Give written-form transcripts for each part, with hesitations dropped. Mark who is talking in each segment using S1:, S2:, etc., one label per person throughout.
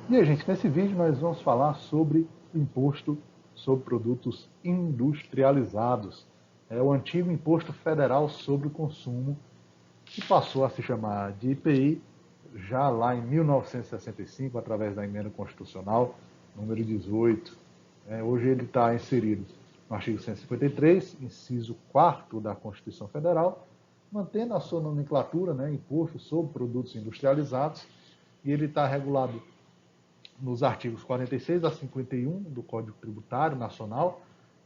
S1: E aí, gente, nesse vídeo nós vamos falar sobre o imposto sobre produtos industrializados. É o antigo Imposto Federal sobre o Consumo, que passou a se chamar de IPI já lá em 1965, através da emenda constitucional número 18. Hoje ele está inserido no artigo 153, inciso 4º da Constituição Federal, mantendo a sua nomenclatura, Imposto sobre Produtos Industrializados, e ele está regulado nos artigos 46 a 51 do Código Tributário Nacional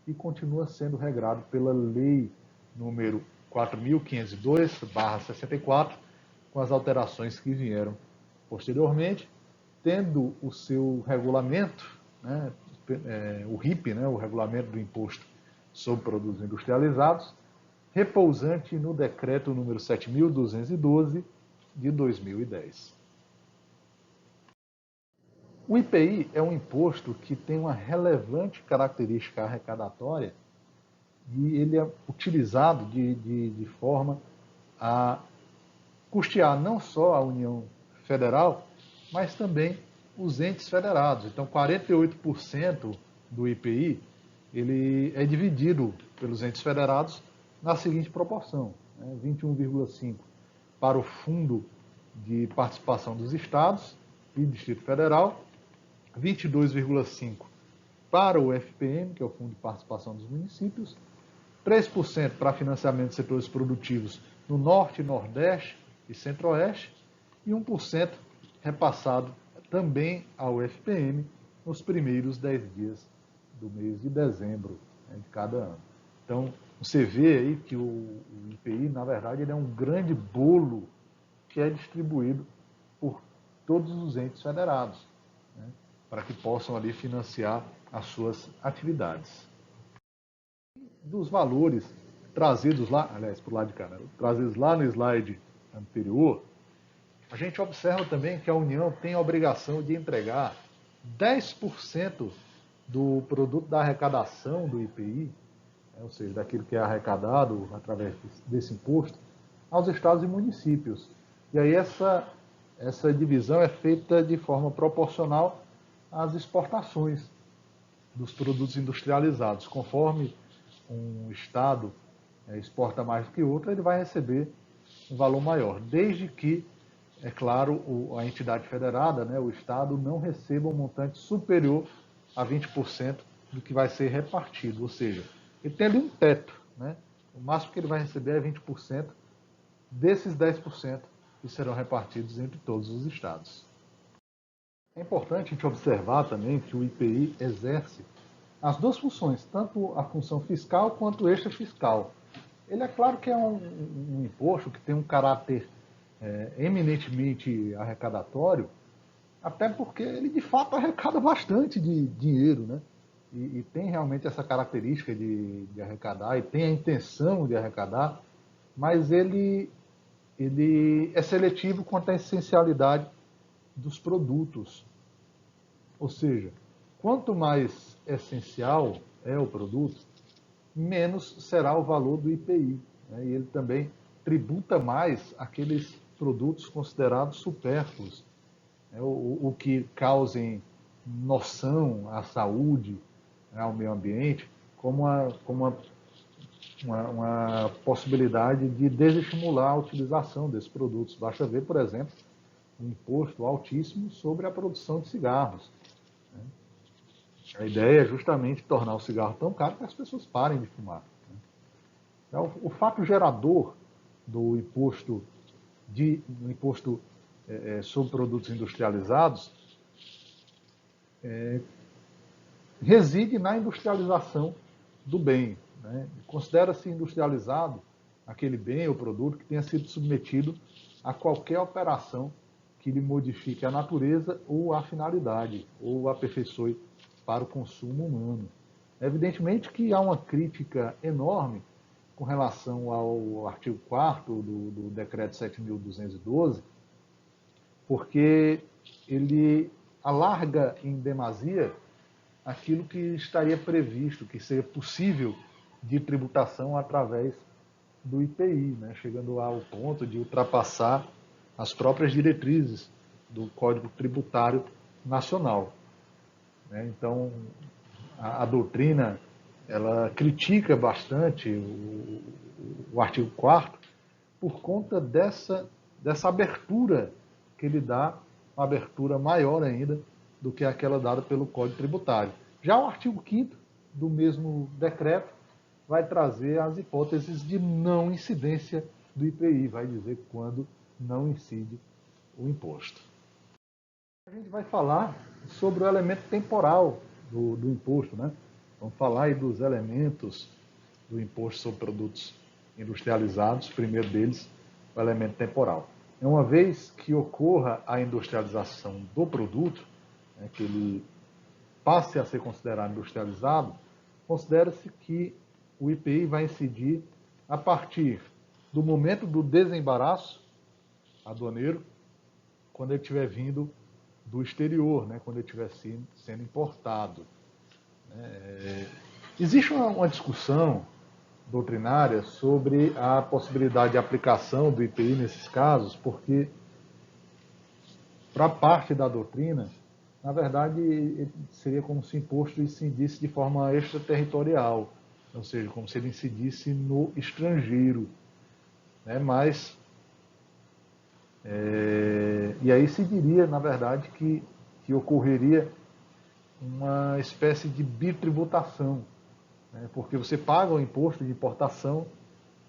S1: e continua sendo regrado pela Lei número 4.502/64, com as alterações que vieram posteriormente, tendo o seu regulamento, o RIP, o Regulamento do Imposto sobre Produtos Industrializados, repousante no Decreto número 7.212 de 2010. O IPI é um imposto que tem uma relevante característica arrecadatória e ele é utilizado de forma a custear não só a União Federal, mas também os entes federados. Então, 48% do IPI ele é dividido pelos entes federados na seguinte proporção: 21,5% para o Fundo de Participação dos Estados e Distrito Federal, 22,5% para o FPM, que é o Fundo de Participação dos Municípios, 3% para financiamento de setores produtivos no Norte, Nordeste e Centro-Oeste, e 1% repassado também ao FPM nos primeiros 10 dias do mês de dezembro de cada ano. Então, você vê aí que o IPI, na verdade, ele é um grande bolo que é distribuído por todos os entes federados, para que possam ali financiar as suas atividades. Dos valores trazidos lá, aliás, para o lado de cá, trazidos lá no slide anterior, a gente observa também que a União tem a obrigação de entregar 10% do produto da arrecadação do IPI, ou seja, daquilo que é arrecadado através desse imposto, aos estados e municípios. E aí essa divisão é feita de forma proporcional às exportações dos produtos industrializados. Conforme um estado exporta mais do que outro, ele vai receber um valor maior, desde que, é claro, a entidade federada, o estado, não receba um montante superior a 20% do que vai ser repartido. Ou seja, ele tem ali um teto, o máximo que ele vai receber é 20% desses 10% que serão repartidos entre todos os estados. É importante a gente observar também que o IPI exerce as duas funções, tanto a função fiscal quanto extra-fiscal. Ele é claro que é um imposto que tem um caráter eminentemente arrecadatório, até porque ele de fato arrecada bastante de dinheiro, e tem realmente essa característica de arrecadar, e tem a intenção de arrecadar, mas ele é seletivo quanto à essencialidade dos produtos. Ou seja, quanto mais essencial é o produto, menos será o valor do IPI. E ele também tributa mais aqueles produtos considerados supérfluos, o que causem noção à saúde, ao meio ambiente, como uma possibilidade de desestimular a utilização desses produtos. Basta ver, por exemplo, um imposto altíssimo sobre a produção de cigarros. A ideia é justamente tornar o cigarro tão caro que as pessoas parem de fumar. Então, o fato gerador do imposto sobre produtos industrializados reside na industrialização do bem. Considera-se industrializado aquele bem ou produto que tenha sido submetido a qualquer operação que lhe modifique a natureza ou a finalidade, ou aperfeiçoe para o consumo humano. Evidentemente que há uma crítica enorme com relação ao artigo 4º do Decreto 7.212, porque ele alarga em demasia aquilo que estaria previsto, que seria possível de tributação através do IPI, chegando ao ponto de ultrapassar as próprias diretrizes do Código Tributário nacional. Né? Então, a doutrina ela critica bastante o artigo 4º por conta dessa abertura que ele dá, uma abertura maior ainda do que aquela dada pelo Código Tributário. Já o artigo 5º do mesmo decreto vai trazer as hipóteses de não incidência do IPI, vai dizer quando não incide o imposto. A gente vai falar sobre o elemento temporal do imposto, né? Vamos falar aí dos elementos do imposto sobre produtos industrializados. O primeiro deles, o elemento temporal. Uma vez que ocorra a industrialização do produto, né, que ele passe a ser considerado industrializado, considera-se que o IPI vai incidir a partir do momento do desembaraço aduaneiro, quando ele estiver vindo do exterior, né, quando ele estiver sendo importado. Existe uma discussão doutrinária sobre a possibilidade de aplicação do IPI nesses casos, porque, para parte da doutrina, na verdade, seria como se o imposto incidisse de forma extraterritorial, ou seja, como se ele incidisse no estrangeiro. Né? E aí se diria, na verdade, que ocorreria uma espécie de bitributação, né? Porque você paga o imposto de importação,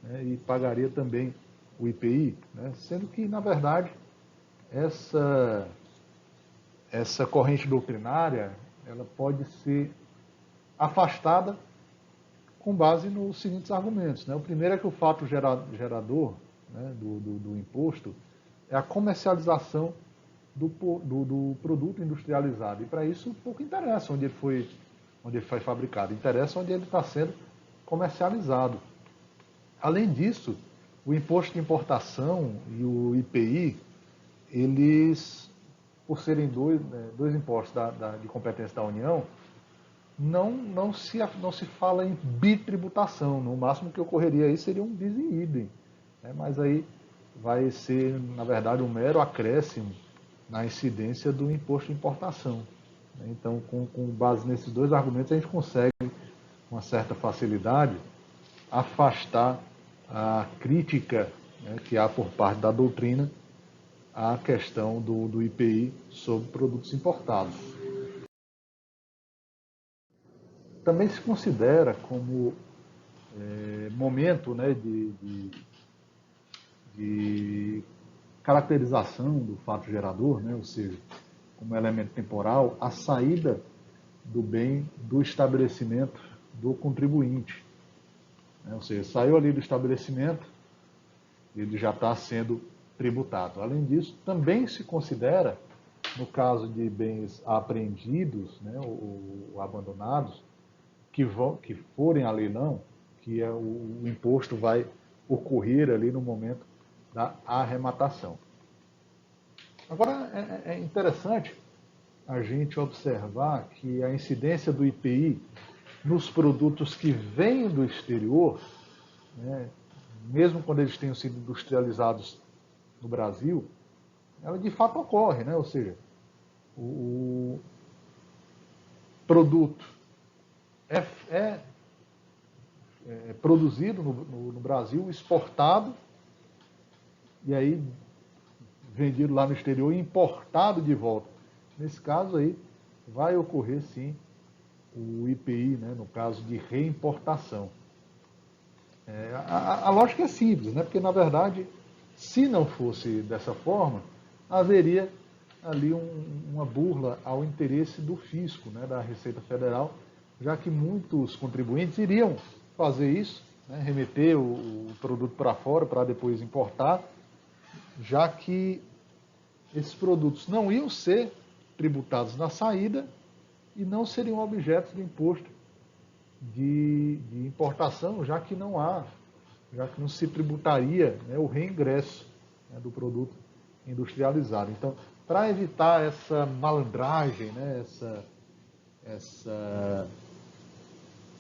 S1: né, e pagaria também o IPI, né? Sendo que, na verdade, essa corrente doutrinária ela pode ser afastada com base nos seguintes argumentos. Né? O primeiro é que o fato gerador, né, do imposto é a comercialização do produto industrializado. E para isso pouco interessa onde ele foi fabricado, interessa onde ele está sendo comercializado. Além disso, o imposto de importação e o IPI, eles, por serem dois impostos de competência da União, não se fala em bitributação. No máximo que ocorreria aí seria um bis in idem. Né? Mas aí vai ser, na verdade, um mero acréscimo na incidência do imposto de importação. Então, com base nesses dois argumentos, a gente consegue, com uma certa facilidade, afastar a crítica, né, que há por parte da doutrina à questão do IPI sobre produtos importados. Também se considera como momento, né, de caracterização do fato gerador, né, ou seja, como elemento temporal, a saída do bem do estabelecimento do contribuinte. Né, ou seja, saiu ali do estabelecimento, ele já está sendo tributado. Além disso, também se considera, no caso de bens apreendidos, né, ou abandonados, que forem a leilão, que o imposto vai ocorrer ali no momento da arrematação. Agora, é interessante a gente observar que a incidência do IPI nos produtos que vêm do exterior, né, mesmo quando eles tenham sido industrializados no Brasil, ela de fato ocorre, né? Ou seja, o produto é produzido no Brasil, exportado, e aí vendido lá no exterior e importado de volta. Nesse caso aí, vai ocorrer sim o IPI, né, no caso de reimportação. A lógica é simples, né, porque na verdade, se não fosse dessa forma, haveria ali uma burla ao interesse do fisco, né, da Receita Federal, já que muitos contribuintes iriam fazer isso, né, remeter o produto para fora para depois importar, já que esses produtos não iam ser tributados na saída e não seriam objetos de imposto de importação, já que não se tributaria, né, o reingresso, né, do produto industrializado. Então, para evitar essa malandragem, né,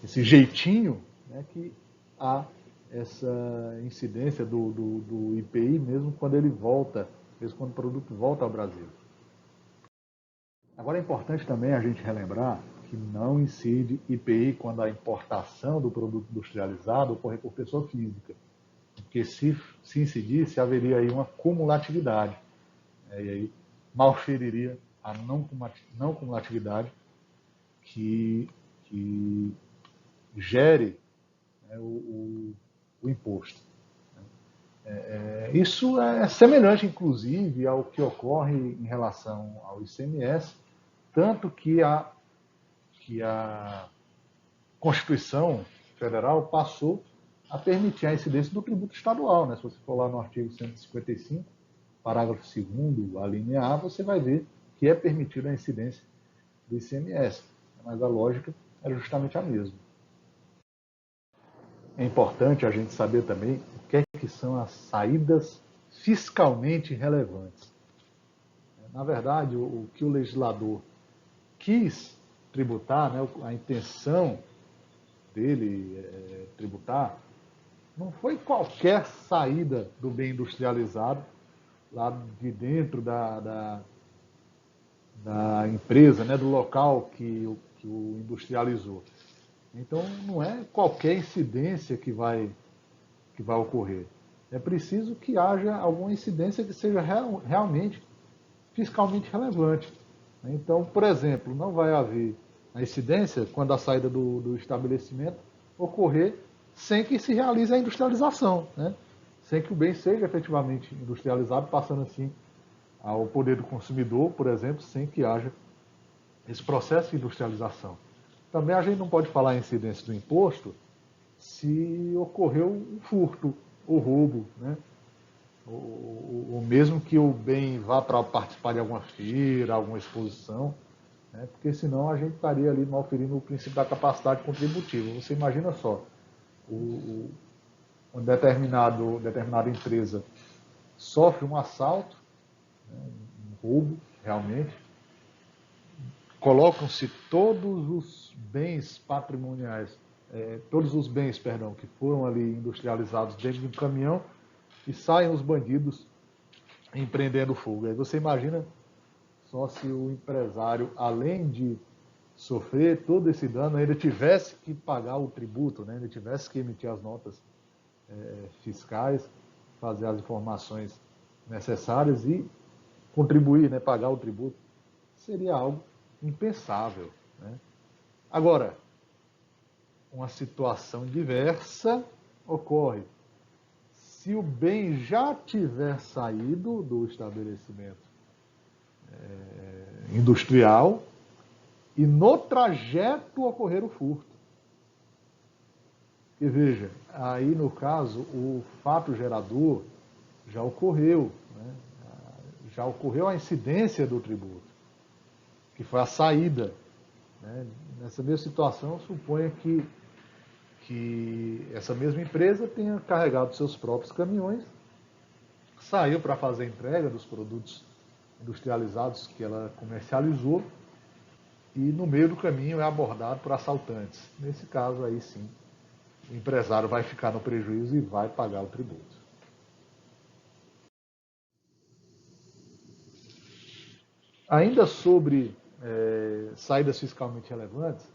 S1: esse jeitinho, né, que há essa incidência do IPI, mesmo quando ele volta, mesmo quando o produto volta ao Brasil. Agora é importante também a gente relembrar que não incide IPI quando a importação do produto industrializado ocorrer por pessoa física, porque se incidisse, haveria aí uma cumulatividade, né? E aí malferiria a não cumulatividade que gere, né, o imposto. Isso é semelhante, inclusive, ao que ocorre em relação ao ICMS, tanto que a Constituição Federal passou a permitir a incidência do tributo estadual. Né? Se você for lá no artigo 155, parágrafo 2º, a linha A, você vai ver que é permitida a incidência do ICMS. Mas a lógica é justamente a mesma. É importante a gente saber também o que são as saídas fiscalmente relevantes. Na verdade, o que o legislador quis tributar, né, a intenção dele tributar, não foi qualquer saída do bem industrializado lá de dentro da empresa, né, do local que o industrializou. Então, não é qualquer incidência que vai ocorrer. É preciso que haja alguma incidência que seja realmente fiscalmente relevante. Então, por exemplo, não vai haver a incidência quando a saída do estabelecimento ocorrer sem que se realize a industrialização, né? Sem que o bem seja efetivamente industrializado, passando assim ao poder do consumidor, por exemplo, sem que haja esse processo de industrialização. Também a gente não pode falar em incidência do imposto se ocorreu um furto ou roubo, né? Ou mesmo que o bem vá para participar de alguma feira, alguma exposição, né? Porque senão a gente estaria ali malferindo o princípio da capacidade contributiva. Você imagina só, uma determinada empresa sofre um assalto, né, um roubo realmente, colocam-se todos os bens patrimoniais, todos os bens, perdão, que foram ali industrializados dentro de um caminhão e saem os bandidos empreendendo fogo. Aí você imagina só se o empresário, além de sofrer todo esse dano, ainda tivesse que pagar o tributo, né? Ainda tivesse que emitir as notas fiscais, fazer as informações necessárias e contribuir, né? Pagar o tributo. Seria algo impensável, né? Agora, uma situação diversa ocorre. Se o bem já tiver saído do estabelecimento industrial e no trajeto ocorrer o furto. E veja, aí no caso, o fato gerador já ocorreu, né? Já ocorreu a incidência do tributo, que foi a saída. Né? Nessa mesma situação, suponha que essa mesma empresa tenha carregado seus próprios caminhões, saiu para fazer a entrega dos produtos industrializados que ela comercializou e no meio do caminho é abordado por assaltantes. Nesse caso aí sim, o empresário vai ficar no prejuízo e vai pagar o tributo. Ainda sobre saídas fiscalmente relevantes,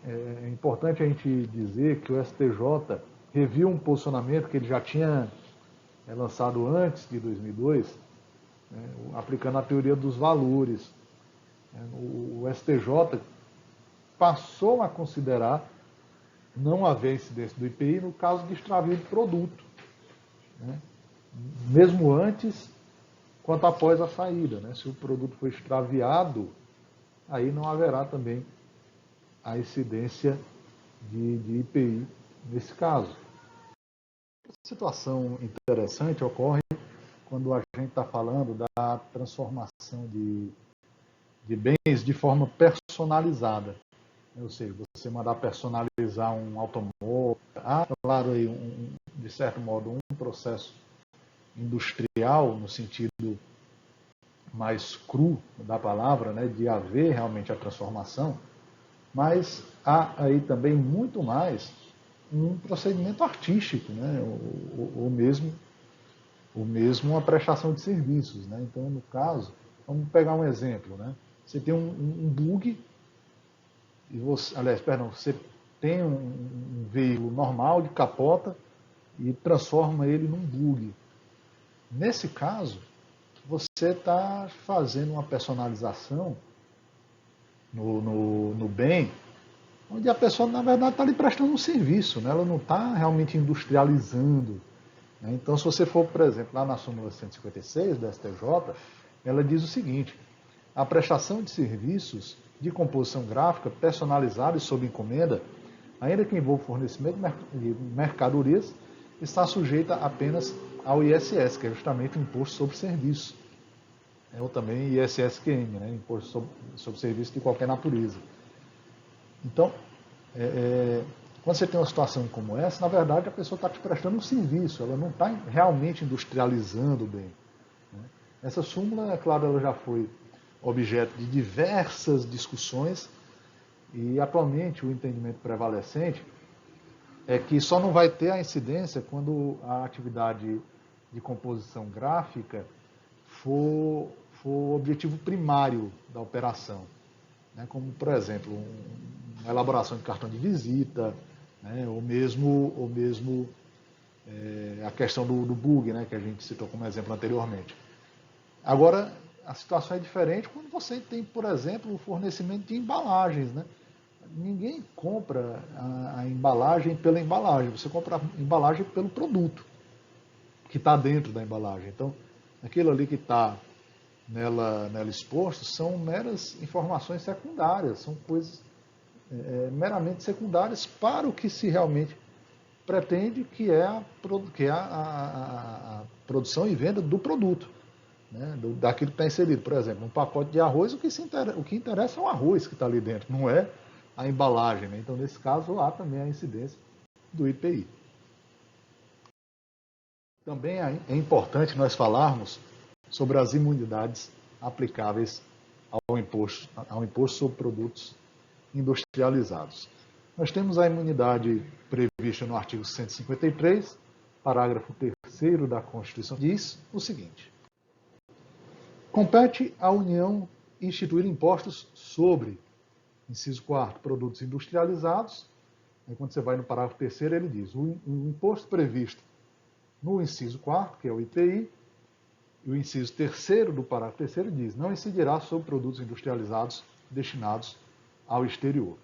S1: é importante a gente dizer que o STJ reviu um posicionamento que ele já tinha lançado antes de 2002, né, aplicando a teoria dos valores. O STJ passou a considerar não haver incidência do IPI no caso de extravio de produto, né, mesmo antes quanto após a saída. Né? Se o produto foi extraviado, aí não haverá também a incidência de IPI nesse caso. Outra situação interessante ocorre quando a gente está falando da transformação de bens de forma personalizada. Ou seja, você mandar personalizar um automóvel, claro, aí de certo modo, um processo industrial, no sentido mais cru da palavra, né, de haver realmente a transformação, mas há aí também muito mais um procedimento artístico, né, ou mesmo uma prestação de serviços. Né? Então, no caso, Vamos pegar um exemplo, né? Você tem um bug, e você tem um veículo normal de capota e transforma ele num bug. Nesse caso, você está fazendo uma personalização no bem, onde a pessoa, na verdade, está lhe prestando um serviço, né? Ela não está realmente industrializando. Né? Então, se você for, por exemplo, lá na súmula 156 do STJ, ela diz o seguinte: a prestação de serviços de composição gráfica personalizada e sob encomenda, ainda que envolva fornecimento de mercadorias, está sujeita apenas ao ISS, que é justamente o Imposto sobre Serviço, ou também ISSQN, né? Imposto sobre Serviço de qualquer natureza. Então, quando você tem uma situação como essa, na verdade a pessoa está te prestando um serviço, ela não está realmente industrializando o bem. Né? Essa súmula, é claro, ela já foi objeto de diversas discussões e atualmente o entendimento prevalecente é que só não vai ter a incidência quando a atividade de composição gráfica for o objetivo primário da operação. Né? Como, por exemplo, uma elaboração de cartão de visita, né? ou mesmo a questão do bug, né? que a gente citou como exemplo anteriormente. Agora, a situação é diferente quando você tem, por exemplo, o fornecimento de embalagens. Né? Ninguém compra a embalagem pela embalagem, você compra a embalagem pelo produto que está dentro da embalagem. Então, aquilo ali que está nela exposto são meras informações secundárias, são coisas meramente secundárias para o que se realmente pretende, que é a produção e venda do produto, né, daquilo que está inserido. Por exemplo, um pacote de arroz, o que interessa é o arroz que está ali dentro, não é a embalagem. Né? Então, nesse caso, há também a incidência do IPI. Também é importante nós falarmos sobre as imunidades aplicáveis ao imposto sobre produtos industrializados. Nós temos a imunidade prevista no artigo 153, parágrafo 3º da Constituição, diz o seguinte: compete à União instituir impostos sobre, inciso 4º, produtos industrializados. Aí, quando você vai no parágrafo 3º, ele diz: o imposto previsto no inciso 4º, que é o IPI, e o inciso 3º do parágrafo 3º diz: não incidirá sobre produtos industrializados destinados ao exterior.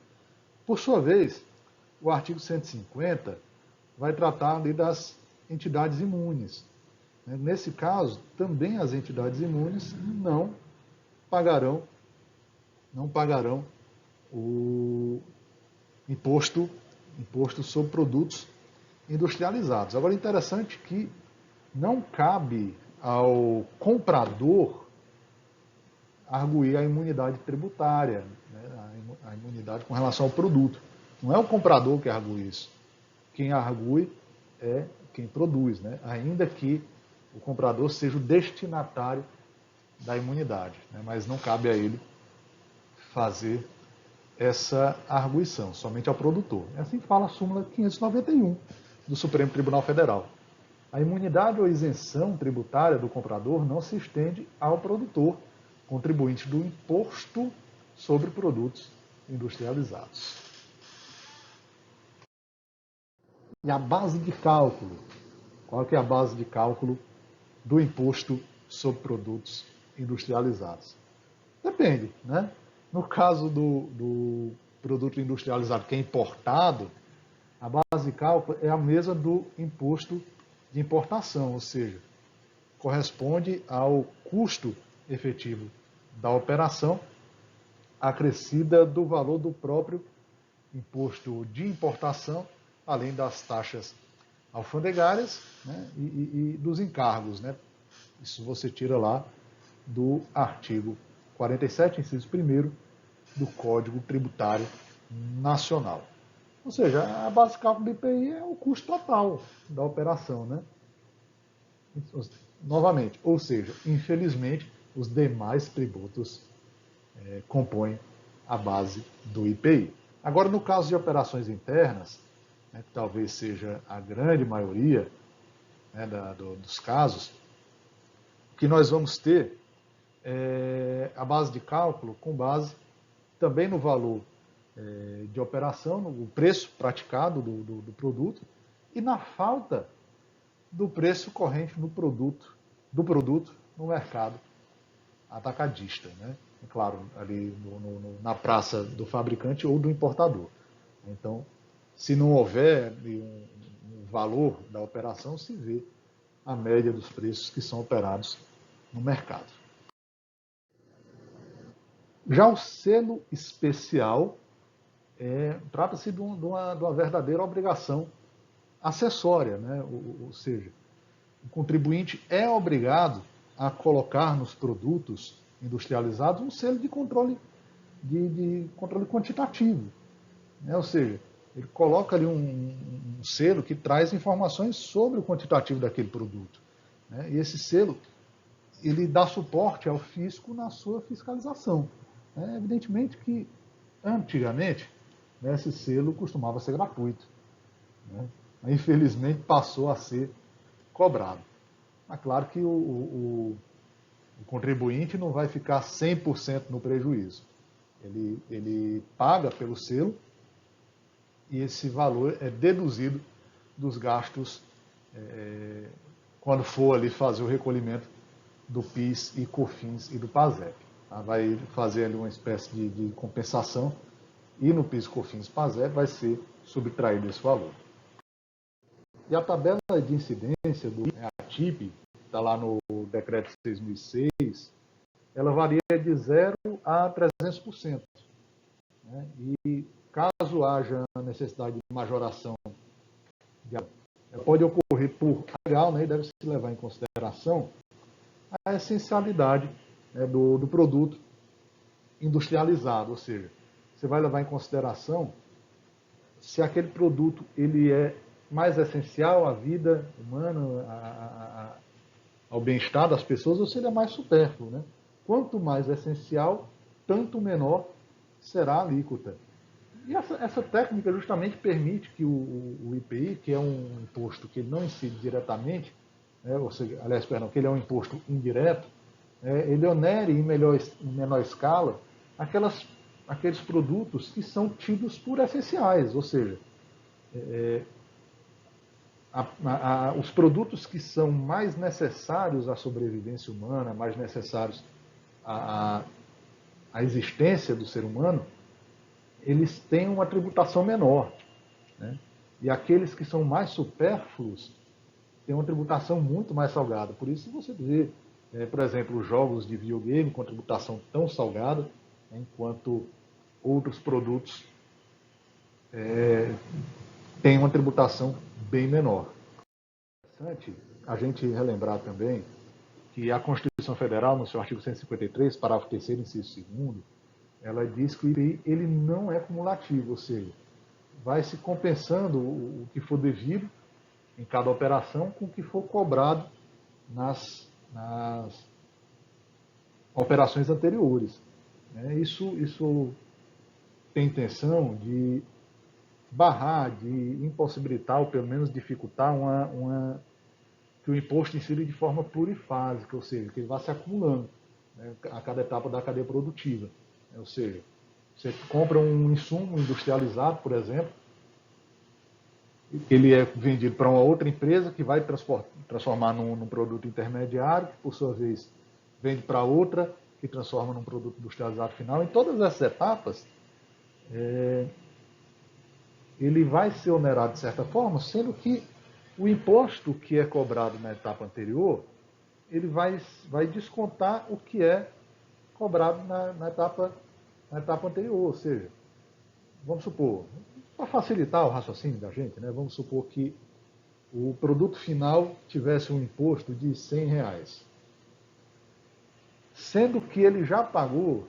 S1: Por sua vez, o artigo 150 vai tratar ali das entidades imunes. Nesse caso, também as entidades imunes não pagarão o imposto sobre produtos industrializados. Agora, é interessante que não cabe ao comprador arguir a imunidade tributária, né, a imunidade com relação ao produto. Não é o comprador que argue isso. Quem argue é quem produz, né, ainda que o comprador seja o destinatário da imunidade, né, mas não cabe a ele fazer essa arguição, somente ao produtor. Assim fala a súmula 591 do Supremo Tribunal Federal. A imunidade ou isenção tributária do comprador não se estende ao produtor, contribuinte do imposto sobre produtos industrializados. E a base de cálculo? Qual que é a base de cálculo do imposto sobre produtos industrializados? Depende, né? No caso do produto industrializado que é importado, a base de cálculo é a mesma do imposto de importação, ou seja, corresponde ao custo efetivo da operação acrescida do valor do próprio imposto de importação, além das taxas alfandegárias, né, e dos encargos. Né? Isso você tira lá do artigo 47, inciso 1º, do Código Tributário Nacional. Ou seja, a base de cálculo do IPI é o custo total da operação. Né? Novamente, ou seja, infelizmente, os demais tributos compõem a base do IPI. Agora, no caso de operações internas, né, que talvez seja a grande maioria, né, dos casos, o que nós vamos ter a base de cálculo com base também no valor de operação, no preço praticado do produto e na falta do preço corrente do produto no mercado atacadista, né? Claro, ali na praça do fabricante ou do importador. Então, se não houver um valor da operação, se vê a média dos preços que são operados no mercado. Já o selo especial trata-se de uma verdadeira obrigação acessória, né? Ou seja, o contribuinte é obrigado a colocar nos produtos industrializados um selo de controle quantitativo, né? Ou seja, ele coloca ali um selo que traz informações sobre o quantitativo daquele produto, né? E esse selo ele dá suporte ao fisco na sua fiscalização. Evidentemente que antigamente, né, esse selo costumava ser gratuito, né? Infelizmente passou a ser cobrado. Mas claro que o contribuinte não vai ficar 100% no prejuízo. Ele paga pelo selo e esse valor é deduzido dos gastos quando for ali fazer o recolhimento do PIS e COFINS e do PASEP. Tá? Vai fazer ali uma espécie de compensação e no PIS, COFINS e PASEP vai ser subtraído esse valor. E a tabela de incidência do ATIP, está lá no decreto 6.006, ela varia de 0 a 300%. Né? E caso haja necessidade de majoração, pode ocorrer por legal, né? E deve se levar em consideração a essencialidade, né, do produto industrializado, ou seja, você vai levar em consideração se aquele produto ele é mais essencial à vida humana, ao bem-estar das pessoas, ou se ele é mais supérfluo, né? Quanto mais essencial, tanto menor será a alíquota. E essa técnica justamente permite que o IPI, que é um imposto que ele não incide diretamente, ou seja, aliás, perdão, que ele é um imposto indireto, ele onere em menor escala aqueles produtos que são tidos por essenciais, ou seja, os produtos que são mais necessários à sobrevivência humana, mais necessários à existência do ser humano, eles têm uma tributação menor, né? E aqueles que são mais supérfluos têm uma tributação muito mais salgada. Por isso você vê, por exemplo, os jogos de videogame com tributação tão salgada, né, enquanto outros produtos têm uma tributação bem menor. É interessante a gente relembrar também que a Constituição Federal, no seu artigo 153, parágrafo 3º, inciso 2º, ela diz que o IPI ele não é cumulativo, ou seja, vai se compensando o que for devido em cada operação com o que for cobrado nas operações anteriores. Isso tem intenção de barrar, de impossibilitar, ou pelo menos dificultar que o imposto incida de forma plurifásica, ou seja, que ele vá se acumulando, né, a cada etapa da cadeia produtiva. Ou seja, você compra um insumo industrializado, por exemplo, ele é vendido para uma outra empresa que vai transformar num produto intermediário, que por sua vez vende para outra, que transforma num produto industrializado final. Em todas essas etapas, ele vai ser onerado de certa forma, sendo que o imposto que é cobrado na etapa anterior, ele vai descontar o que é cobrado na etapa anterior. Ou seja, vamos supor, para facilitar o raciocínio da gente, né, vamos supor que o produto final tivesse um imposto de R$100, sendo que ele já pagou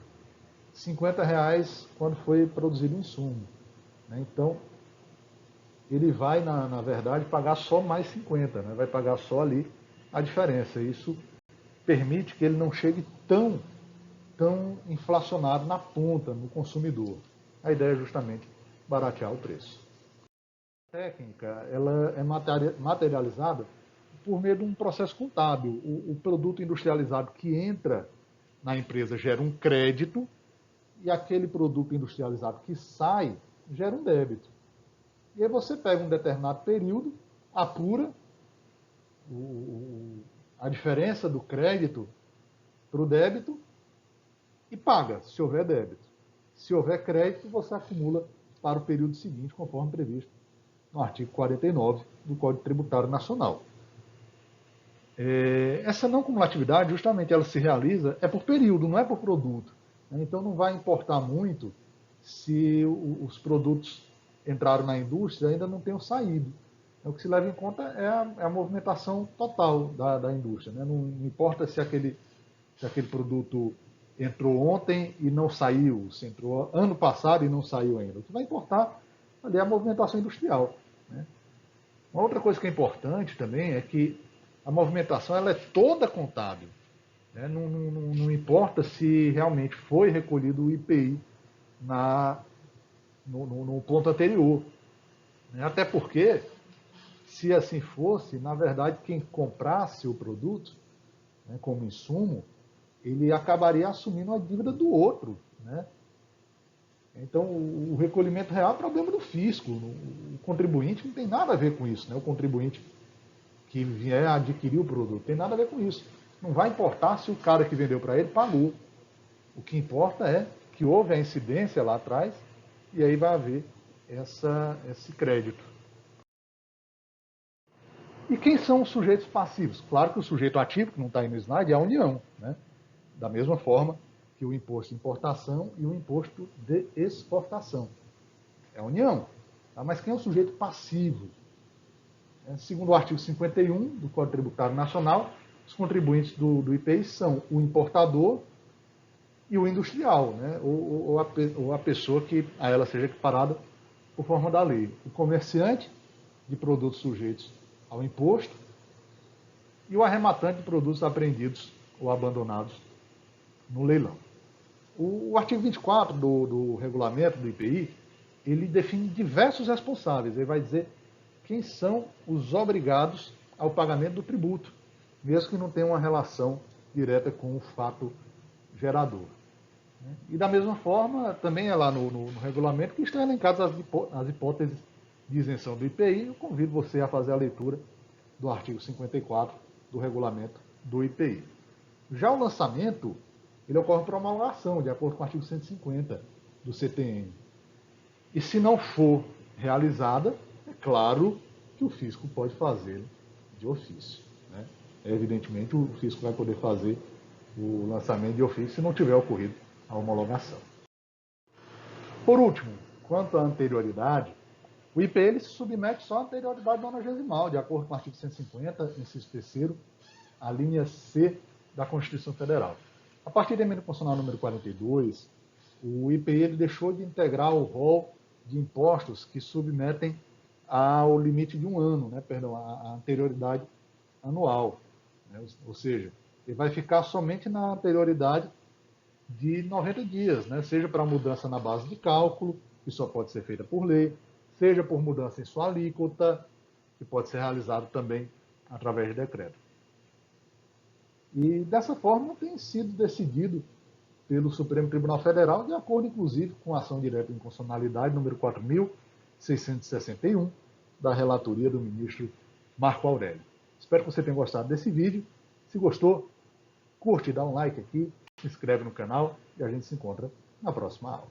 S1: R$50 quando foi produzido o insumo. Então, ele vai, na verdade, pagar só mais 50, né? Vai pagar só ali a diferença. Isso permite que ele não chegue tão inflacionado na ponta, no consumidor. A ideia é justamente baratear o preço. A técnica ela é materializada por meio de um processo contábil. O produto industrializado que entra na empresa gera um crédito e aquele produto industrializado que sai gera um débito. E aí você pega um determinado período, apura a diferença do crédito para o débito e paga, se houver débito. Se houver crédito, você acumula para o período seguinte, conforme previsto no artigo 49 do Código Tributário Nacional. Essa não cumulatividade, justamente, ela se realiza por período, não é por produto. Então, não vai importar muito se os produtos entraram na indústria e ainda não tenham saído. O que se leva em conta é a movimentação total da indústria. Né? Não importa se aquele produto entrou ontem e não saiu, se entrou ano passado e não saiu ainda. O que vai importar ali é a movimentação industrial. Né? Uma outra coisa que é importante também é que a movimentação ela é toda contábil. Né? Não importa se realmente foi recolhido o IPI no ponto anterior. Né? Até porque, se assim fosse, na verdade, quem comprasse o produto, né, como insumo, ele acabaria assumindo a dívida do outro. Né? Então, o recolhimento real é problema do fisco. O contribuinte não tem nada a ver com isso. Né? O contribuinte que vier adquirir o produto tem nada a ver com isso. Não vai importar se o cara que vendeu para ele pagou. O que importa é que houve a incidência lá atrás e aí vai haver esse crédito. E quem são os sujeitos passivos? Claro que o sujeito ativo, que não está aí no slide, é a União. Né? Da mesma forma que o imposto de importação e o imposto de exportação. É a União. Tá? Mas quem é o sujeito passivo? Segundo o artigo 51 do Código Tributário Nacional, os contribuintes do IPI são o importador e o industrial, né? ou a pessoa que a ela seja equiparada por forma da lei. O comerciante de produtos sujeitos ao imposto e o arrematante de produtos apreendidos ou abandonados no leilão. O artigo 24 do regulamento do IPI, ele define diversos responsáveis. Ele vai dizer quem são os obrigados ao pagamento do tributo, mesmo que não tenha uma relação direta com o fato gerador. E da mesma forma, também é lá no regulamento que estão elencadas as hipóteses de isenção do IPI. Eu convido você a fazer a leitura do artigo 54 do regulamento do IPI. Já o lançamento, ele ocorre por homologação, de acordo com o artigo 150 do CTN. E se não for realizada, é claro que o fisco pode fazer de ofício. Né? Evidentemente, o fisco vai poder fazer o lançamento de ofício se não tiver ocorrido a homologação. Por último, quanto à anterioridade, o IPI ele se submete só à anterioridade nonagesimal, de acordo com o artigo 150, inciso 3º, a linha C da Constituição Federal. A partir da emenda constitucional número 42, o IPI ele deixou de integrar o rol de impostos que submetem ao limite de um ano, né? Perdão, a anterioridade anual. Né? Ou seja, ele vai ficar somente na anterioridade de 90 dias, né? Seja para mudança na base de cálculo, que só pode ser feita por lei, seja por mudança em sua alíquota, que pode ser realizado também através de decreto. E dessa forma tem sido decidido pelo Supremo Tribunal Federal, de acordo, inclusive, com a ação direta de inconstitucionalidade número 4.661, da relatoria do ministro Marco Aurélio. Espero que você tenha gostado desse vídeo. Se gostou, curte, dá um like aqui, se inscreve no canal e a gente se encontra na próxima aula.